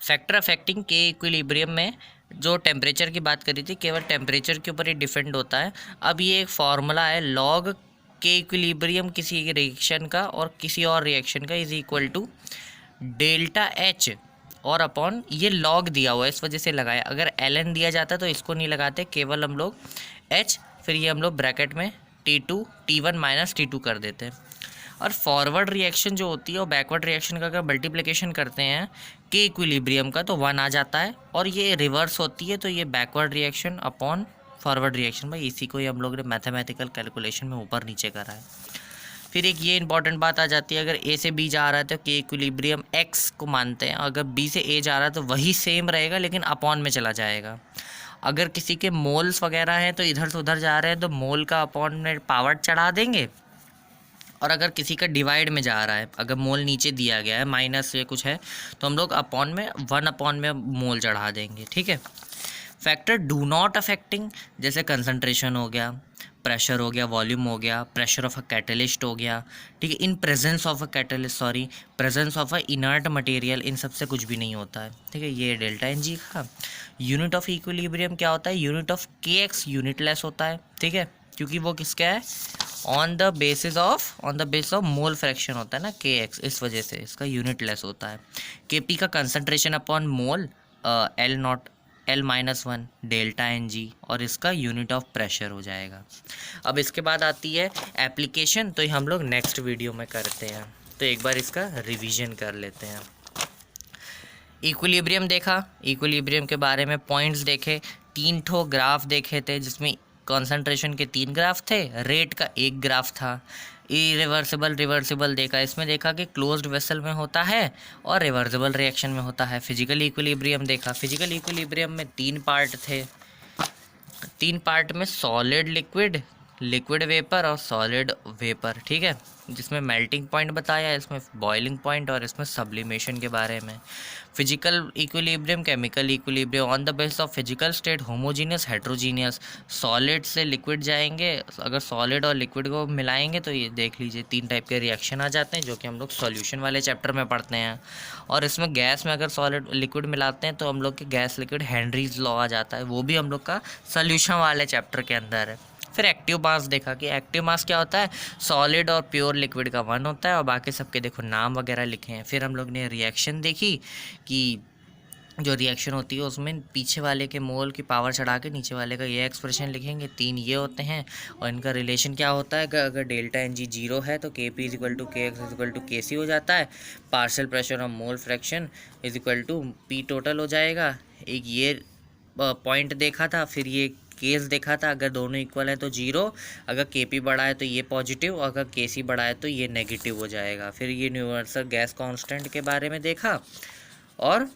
Factor affecting के equilibrium में जो टेम्परेचर की बात करी थी, केवल टेम्परेचर के ऊपर ही डिपेंड होता है। अब ये एक फॉर्मूला है, लॉग के इक्विलिब्रियम किसी रिएक्शन का और किसी और रिएक्शन का is equal to delta H और अपॉन ये लॉग दिया हुआ है इस वजह से लगाया। अगर ln दिया जाता तो इसको नहीं लगाते, केवल हम लोग h फिर ये हम लोग ब्रैकेट में T2 T1 माइनस T2 कर देते हैं। और फॉरवर्ड रिएक्शन जो होती है और बैकवर्ड रिएक्शन का अगर मल्टीप्लिकेशन करते हैं के इक्विलिब्रियम का तो 1 आ जाता है, और ये रिवर्स होती है तो ये backward reaction upon forward reaction. भाई इसी को ही हम लोग ने मैथमेटिकल कैलकुलेशन में ऊपर नीचे करा है। फिर एक ये इंपॉर्टेंट बात आ जाती है, अगर ए से बी जा रहा है तो के इक्विलिब्रियम एक्स को मानते हैं, अगर बी से ए जा रहा है तो वही सेम रहेगा लेकिन अपॉन में चला जाएगा। अगर किसी के मोल्स वगैरह हैं तो इधर से उधर जा रहे हैं तो मोल का अपॉन में पावर चढ़ा देंगे, और अगर किसी का डिवाइड में जा रहा है, अगर मोल नीचे दिया गया है माइनस या कुछ है तो हम लोग अपॉन में 1 अपॉन में मोल चढ़ा देंगे, ठीक है। फैक्टर डू नॉट अफेक्टिंग, जैसे कंसंट्रेशन हो गया, प्रेशर हो गया, वॉल्यूम हो गया, प्रेशर ऑफ अ कैटलिस्ट हो गया, ठीक है, in presence of a catalyst, sorry presence of a inert material, इन सबसे कुछ भी नहीं होता है, ठीक है। ये डेल्टा एन जी का यूनिट ऑफ इक्विलिब्रियम क्या होता है, यूनिट ऑफ के एक्स यूनिट लेस होता है, ठीक है, क्योंकि वो किसका है, on the basis of mole fraction होता है ना के एक्स, इस वजह से इसका यूनिट लेस होता है। के पी का concentration upon mole L not L-1 delta N G, और इसका यूनिट ऑफ प्रेशर हो जाएगा। अब इसके बाद आती है एप्लीकेशन, तो ये हम लोग नेक्स्ट वीडियो में करते हैं, तो एक बार इसका रिवीजन कर लेते हैं। इक्विलिब्रियम देखा, इक्विलिब्रियम के बारे में पॉइंट्स देखे, 3 ठो ग्राफ देखे थे जिसमें कंसंट्रेशन के 3 ग्राफ थे, रेट का 1 ग्राफ था, इरिवर्सिबल रिवर्सिबल देखा, इसमें देखा कि क्लोज्ड वेसल में होता है और रिवर्सिबल रिएक्शन में होता है। फिजिकल इक्विलिब्रियम देखा, फिजिकल इक्विलिब्रियम में 3 पार्ट थे, 3 पार्ट में सॉलिड लिक्विड, लिक्विड वेपर और सॉलिड वेपर, ठीक है, जिसमें मेल्टिंग पॉइंट बताया, इसमें बॉइलिंग पॉइंट और इसमें सब्लिमेशन के बारे में। Physical equilibrium, chemical equilibrium, on the basis of physical state homogeneous heterogeneous, solid से लिक्विड जाएंगे, अगर सॉलिड और लिक्विड को मिलाएंगे तो ये देख लीजिए 3 टाइप के रिएक्शन आ जाते हैं जो कि हम लोग सॉल्यूशन वाले चैप्टर में पढ़ते हैं। और इसमें गैस में अगर सॉलिड लिक्विड मिलाते हैं तो हम लोग के गैस लिक्विड हेनरीज लॉ आ जाता है, वो भी हम लोग का सॉल्यूशन वाले चैप्टर के अंदर है। फिर एक्टिव मास देखा कि एक्टिव मास क्या होता है, सॉलिड और प्योर लिक्विड का 1 होता है, और बाकी सबके देखो नाम वगैरह लिखे हैं। फिर हम लोग ने रिएक्शन देखी कि जो रिएक्शन होती है उसमें पीछे वाले के मोल की पावर चढ़ा के नीचे वाले का ये एक्सप्रेशन लिखेंगे, 3 ये होते हैं, और इनका रिलेशन क्या होता है कि अगर डेल्टा एन जी 0 है तो K P is equal to K X is equal to K C हो जाता है, partial pressure of mole fraction is equal to P total हो जाएगा। एक ये पॉइंट देखा था, फिर ये केस देखा था, अगर दोनों इक्वल है तो 0, अगर के पी बड़ा है तो ये पॉजिटिव, अगर के सी बड़ा है तो ये नेगेटिव हो जाएगा। फिर ये यूनिवर्सल गैस कांस्टेंट के बारे में देखा, और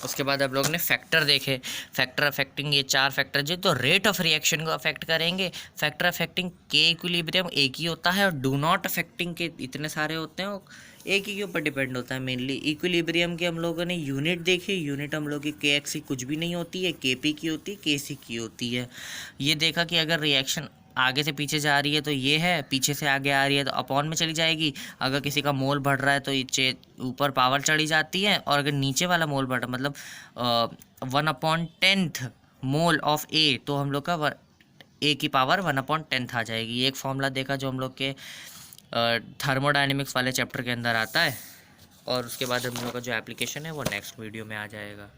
उसके बाद आप लोग ने फैक्टर देखे, फैक्टर अफेक्टिंग, ये 4 फैक्टर जो तो रेट ऑफ रिएक्शन को अफेक्ट करेंगे। फैक्टर अफेक्टिंग के इक्विलिब्रियम एक ही होता है, और डू नॉट अफेक्टिंग के इतने सारे होते हैं, एक ही के ऊपर डिपेंड होता है मेनली। इक्विलिब्रियम के हम लोगों ने यूनिट देखी, यूनिट हम लोग की के एक्स की कुछ भी नहीं होती है, के पी की होती है, के सी की होती है। ये देखा कि अगर रिएक्शन आगे से पीछे जा रही है तो ये है, पीछे से आगे आ रही है तो अपॉन में चली जाएगी, अगर किसी का मोल बढ़ रहा है तो ये ऊपर पावर चढ़ी जाती है, और अगर नीचे वाला मोल बढ़ रहा मतलब 1/10 मोल ऑफ ए तो हम लोग का ए की पावर 1/10 आ जाएगी। ये एक फॉर्मूला देखा जो हम लोग के थर्मोडायनेमिक्स वाले चैप्टर के अंदर आता है, और उसके बाद हम लोग का जो एप्लीकेशन है वो नेक्स्ट वीडियो में आ जाएगा।